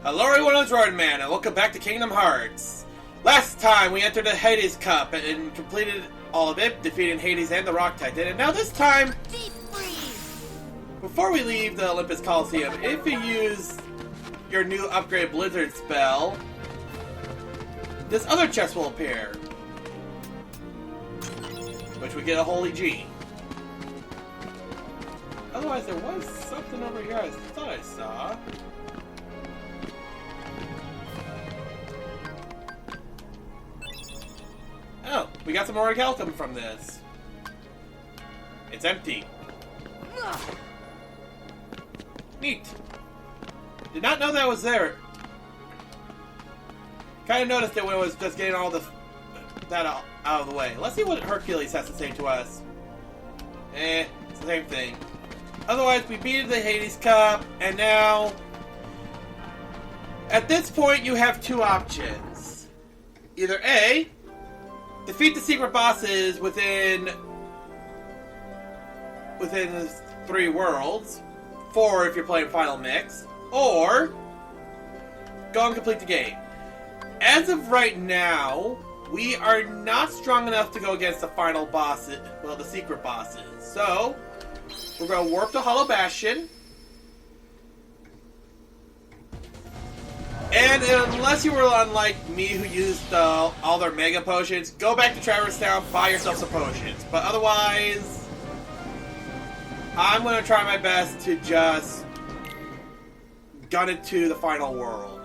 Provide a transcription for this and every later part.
Hello everyone, it's Roidman, and welcome back to Kingdom Hearts. Last time we entered the Hades Cup and completed all of it, defeating Hades and the Rock Titan, and now this time, before we leave the Olympus Coliseum, if you use your new upgraded Blizzard spell, this other chest will appear, which we get a Holy Gene. Otherwise, there was something over here I thought I saw. Oh, we got some more alchemy from this. It's empty. Neat. Did not know that was there. Kind of noticed it when it was just getting all that out of the way. Let's see what Hercules has to say to us. It's the same thing. Otherwise, we beat the Hades Cup, and now... At this point, you have two options. Either A... defeat the secret bosses within the 3 worlds, 4 if you're playing Final Mix, or go and complete the game. As of right now, we are not strong enough to go against the final bosses, well, the secret bosses. So, we're going to warp to Hollow Bastion. And unless you were unlike me who used all their Mega Potions, go back to Traverse Town, buy yourself some potions. But otherwise, I'm going to try my best to just gun it to the final world.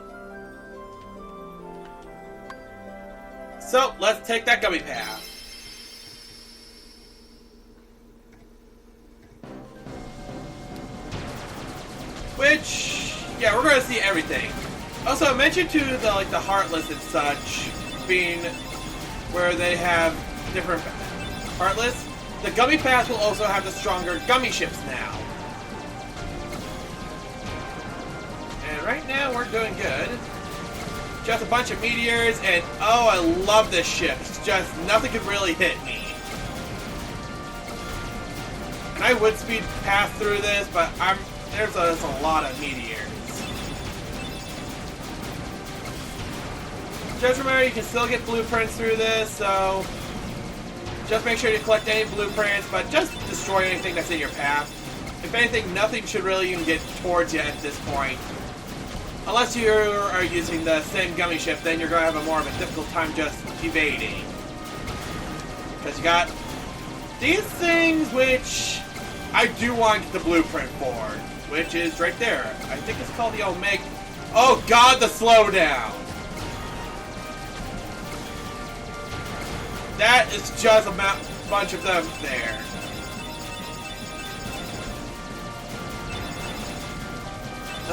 So, let's take that gummy path. Which, yeah, we're going to see everything. Also, I mentioned too the Heartless and such being where they have different Heartless. The Gummy Path will also have the stronger gummy ships now. And right now we're doing good. Just a bunch of meteors, and oh, I love this ship. It's just nothing could really hit me. And I would speed pass through this, but there's a lot of meteors. Just remember, you can still get blueprints through this, so just make sure you collect any blueprints, but just destroy anything that's in your path. If anything, nothing should really even get towards you at this point. Unless you are using the same gummy ship, then you're going to have more of a difficult time just evading. Because you got these things, which I do want the blueprint for, which is right there. I think it's called the Omega. Oh god, the slowdown! That is just a bunch of them there.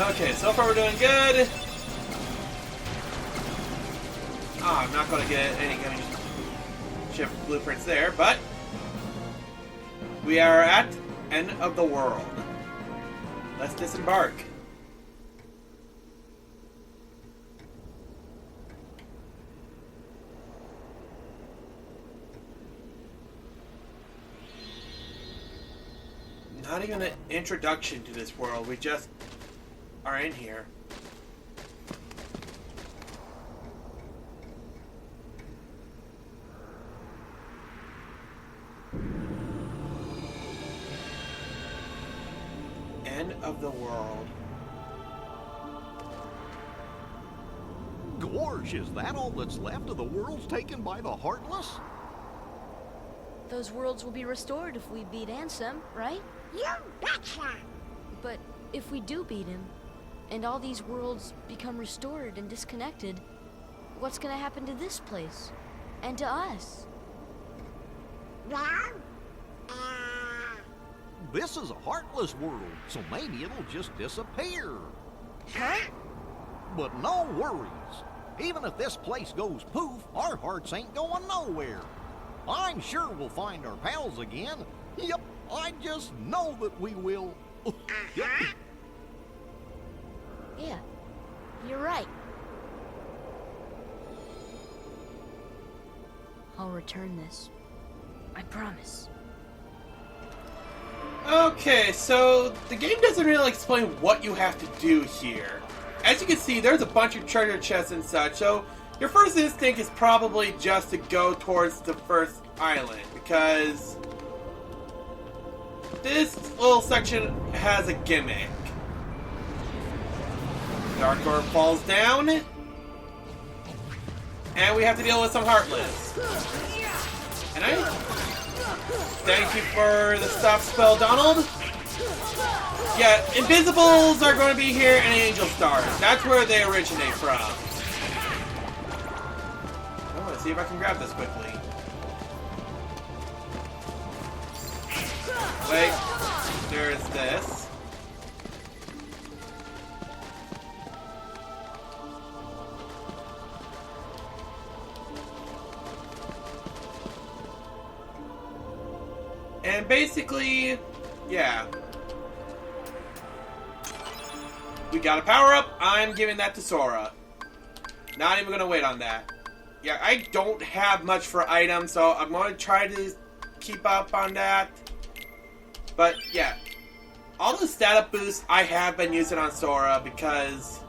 Okay, so far we're doing good. I'm not going to get any gummy ship blueprints there, but we are at end of the world. Let's disembark. Not even an introduction to this world, we just are in here. End of the world. Gorge, is that all that's left of the worlds taken by the Heartless? Those worlds will be restored if we beat Ansem, right? You betcha! But if we do beat him, and all these worlds become restored and disconnected, what's gonna happen to this place? And to us? Well, This is a Heartless world, so maybe it'll just disappear. Huh? But no worries. Even if this place goes poof, our hearts ain't going nowhere. I'm sure we'll find our pals again. Yep, I just know that we will. Yep. Yeah, you're right. I'll return this. I promise. Okay, so the game doesn't really explain what you have to do here. as you can see, there's a bunch of treasure chests and such, so your first instinct is probably just to go towards the first island, because this little section has a gimmick. Dark Orb falls down, and we have to deal with some Heartless. And I thank you for the stop spell, Donald. Yeah, Invisibles are going to be here, and Angel Stars. That's where they originate from. I want to see if I can grab this quickly. Wait, there's this. And basically, yeah. We got a power-up. I'm giving that to Sora. Not even going to wait on that. Yeah, I don't have much for items, so I'm going to try to keep up on that. But, yeah. All the stat-up boosts I have been using on Sora because...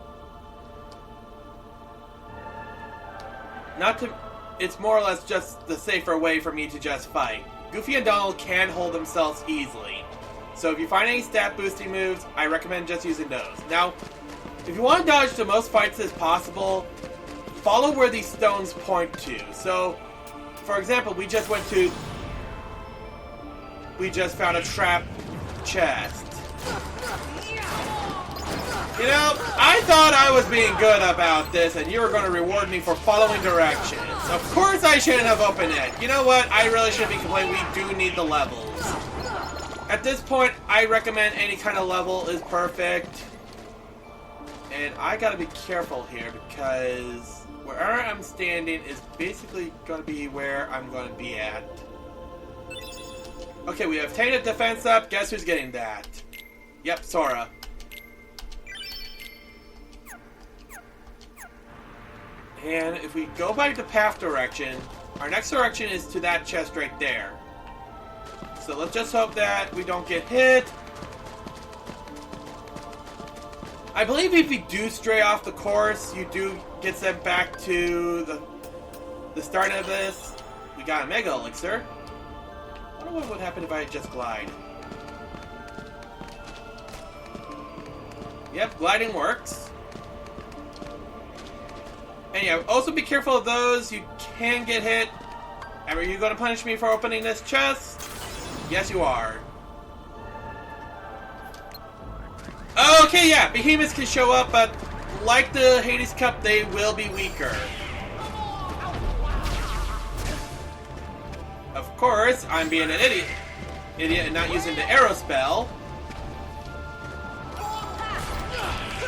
It's more or less just the safer way for me to just fight. Goofy and Donald can hold themselves easily. So if you find any stat boosting moves, I recommend just using those. Now, if you want to dodge the most fights as possible, follow where these stones point to. So, for example, we just found a trap chest. You know, I thought I was being good about this and you were going to reward me for following directions. Of course I shouldn't have opened it. You know what? I really shouldn't be complaining. We do need the levels. At this point, I recommend any kind of level is perfect. And I gotta be careful here because wherever I'm standing is basically gonna be where I'm gonna be at. Okay, we have Tainted Defense up. Guess who's getting that? Yep, Sora. And if we go by the path direction, our next direction is to that chest right there. So let's just hope that we don't get hit. I believe if you do stray off the course, you do get sent back to the start of this. We got a Mega Elixir. I wonder what would happen if I just glide. Yep, gliding works. And yeah, also be careful of those. You can get hit. Are you going to punish me for opening this chest? Yes, you are. Okay, yeah, Behemoths can show up, but like the Hades Cup, they will be weaker. Of course, I'm being an idiot and not using the arrow spell.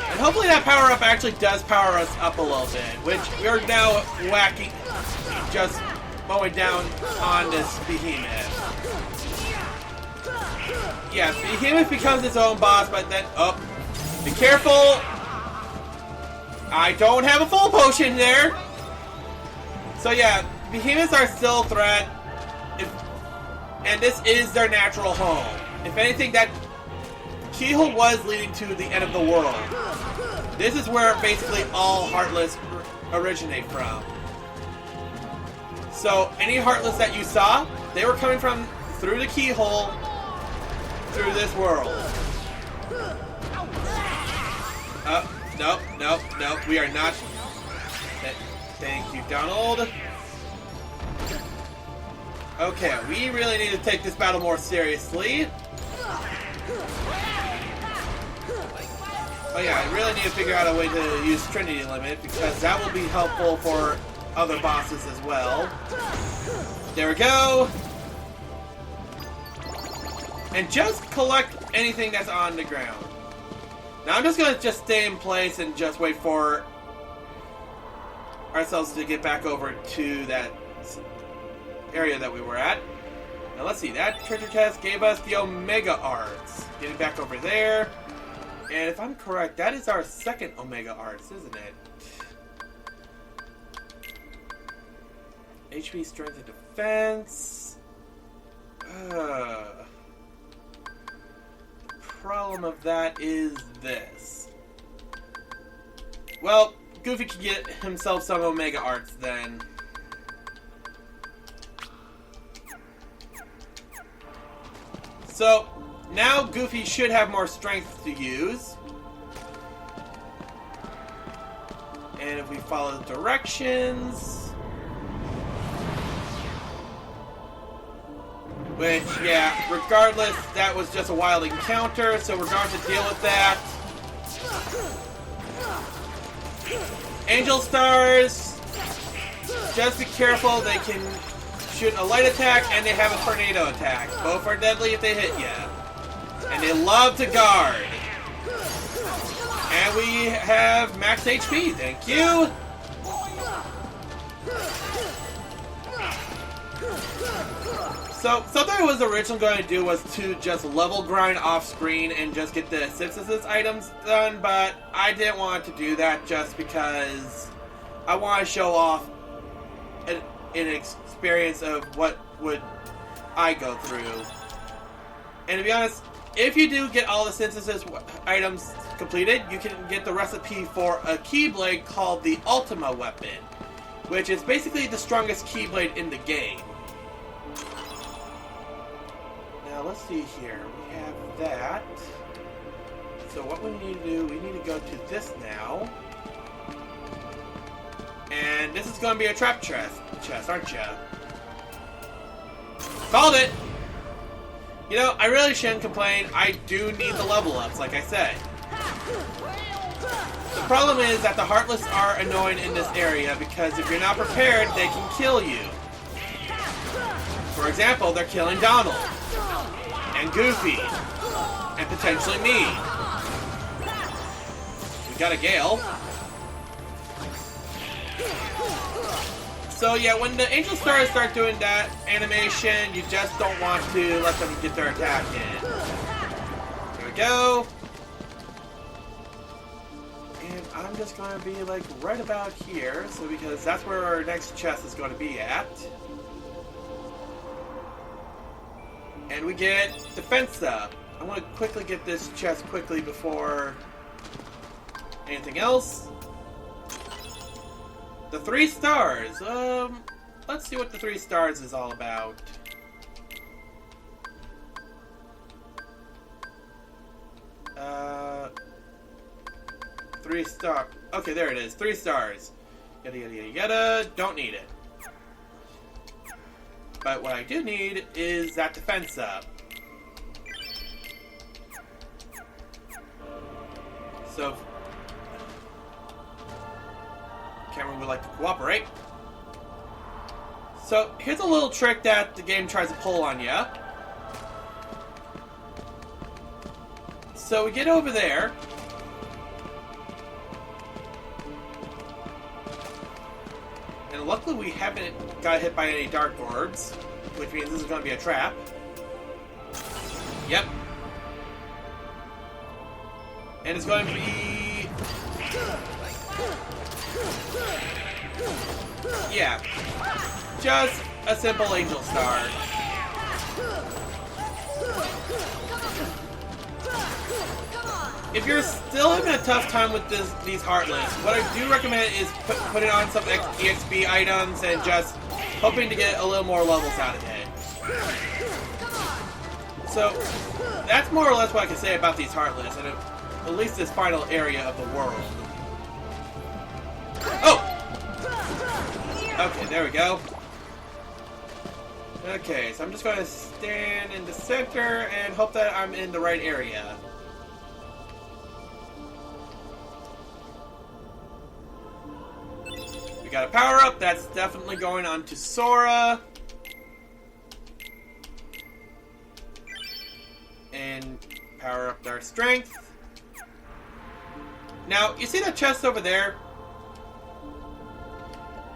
And hopefully that power-up actually does power us up a little bit, which we're now whacking, just mowing down on this Behemoth. Yeah, Behemoth becomes its own boss, but then, oh, be careful! I don't have a full potion there! So yeah, Behemoths are still a threat, and this is their natural home. If anything, that keyhole was leading to the end of the world. This is where basically all Heartless originate from. So, any Heartless that you saw, they were coming from through the keyhole, through this world. Nope, we are not. Thank you, Donald. Okay, we really need to take this battle more seriously. Oh yeah, I really need to figure out a way to use Trinity Limit, because that will be helpful for other bosses as well. There we go. And just collect anything that's on the ground. Now I'm just going to just stay in place and just wait for ourselves to get back over to that area that we were at. Now let's see, that treasure chest gave us the Omega Arts. Getting back over there. And if I'm correct, that is our second Omega Arts, isn't it? HP, Strength, and Defense. The problem of that is this. Well, Goofy can get himself some Omega Arts then. So, now Goofy should have more strength to use. And if we follow the directions... Which, yeah, regardless, that was just a wild encounter, so we're going to deal with that. Angel Stars, just be careful, they can shoot a light attack and they have a tornado attack. Both are deadly if they hit you. And they love to guard. And we have max HP, thank you. So, something I was originally going to do was to just level grind off screen and just get the synthesis items done, but I didn't want to do that just because I want to show off an experience of what would I go through. And to be honest, if you do get all the synthesis items completed, you can get the recipe for a Keyblade called the Ultima Weapon, which is basically the strongest Keyblade in the game. Now let's see here, we have that. So what we need to do, we need to go to this now. And this is going to be a trap chest, aren't you? Called it! You know, I really shouldn't complain, I do need the level ups, like I said. The problem is that the Heartless are annoying in this area because if you're not prepared, they can kill you. For example, they're killing Donald. And Goofy. And potentially me. We got a Gale. So yeah, when the Angel Stars start doing that animation, you just don't want to let them get their attack in. Here we go. And I'm just going to be like right about here, so because that's where our next chest is going to be at. And we get defense up. I want to quickly get this chest quickly before anything else. The 3 stars. Let's see what the 3 stars is all about. Three star. Okay, there it is. 3 stars. Yada yada yada yada. Don't need it. But what I do need is that defense up. So, if Cameron would like to cooperate. So, here's a little trick that the game tries to pull on you. So, we get over there. And luckily we haven't got hit by any dark orbs, which means this is going to be a trap. Yep. And it's going to be... yeah. Just a simple Angel Star. If you're still having a tough time with these Heartless, what I do recommend is putting on some EXP items and just hoping to get a little more levels out of it. So, that's more or less what I can say about these Heartless, and at least this final area of the world. Oh! Okay, there we go. Okay, so I'm just going to stand in the center and hope that I'm in the right area. We got a power up, that's definitely going on to Sora. And power up our strength. Now, you see that chest over there?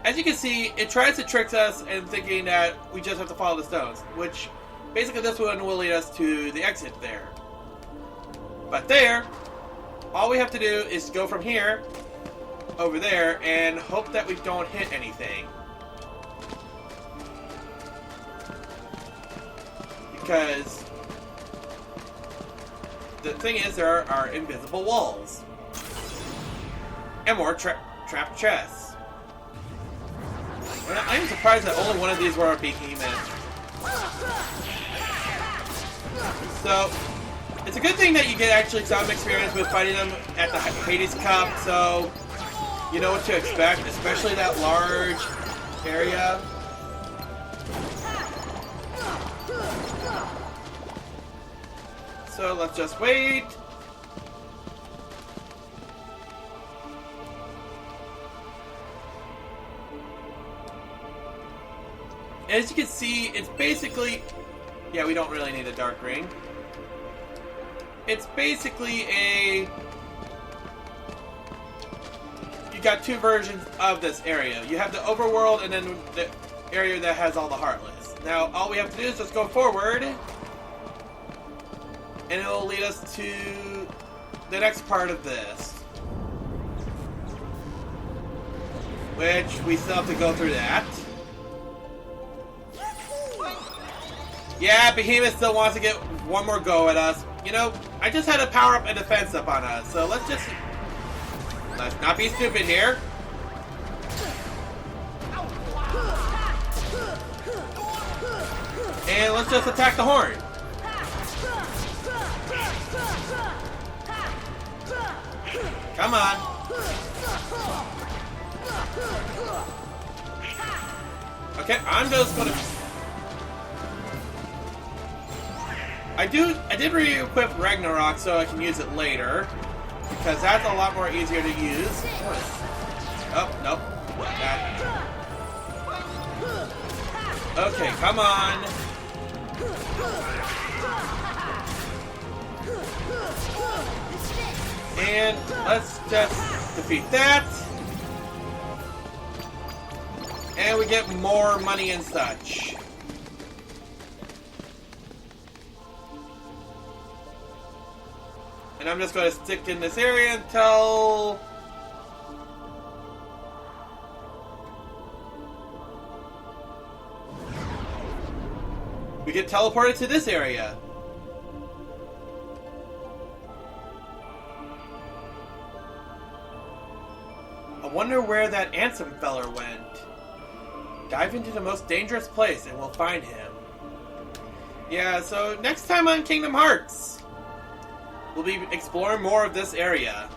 As you can see, it tries to trick us in thinking that we just have to follow the stones, which basically this one will lead us to the exit there. But there, all we have to do is go from here over there and hope that we don't hit anything. Because the thing is, there are invisible walls. And more trapped chests. I am surprised that only one of these were a behemoth. So, it's a good thing that you get actually some experience with fighting them at the Hades Cup, so you know what to expect, especially that large area. So let's just wait. As you can see, it's basically... Yeah, we don't really need a dark ring. It's basically a... You got two versions of this area. You have the overworld and then the area that has all the Heartless. Now, all we have to do is just go forward. And it will lead us to the next part of this. Which, we still have to go through that. Yeah, Behemoth still wants to get one more go at us. You know, I just had to power up a defense up on us, so let's not be stupid here. And let's just attack the horn. Come on. Okay, I'm just gonna... I did re-equip Ragnarok so I can use it later, because that's a lot more easier to use. Oh, nope. That. Okay, come on. And let's just defeat that. And we get more money and such. And I'm just going to stick in this area until... we get teleported to this area. I wonder where that ansem feller went. Dive into the most dangerous place and we'll find him. Yeah, so next time on Kingdom Hearts, we'll be exploring more of this area.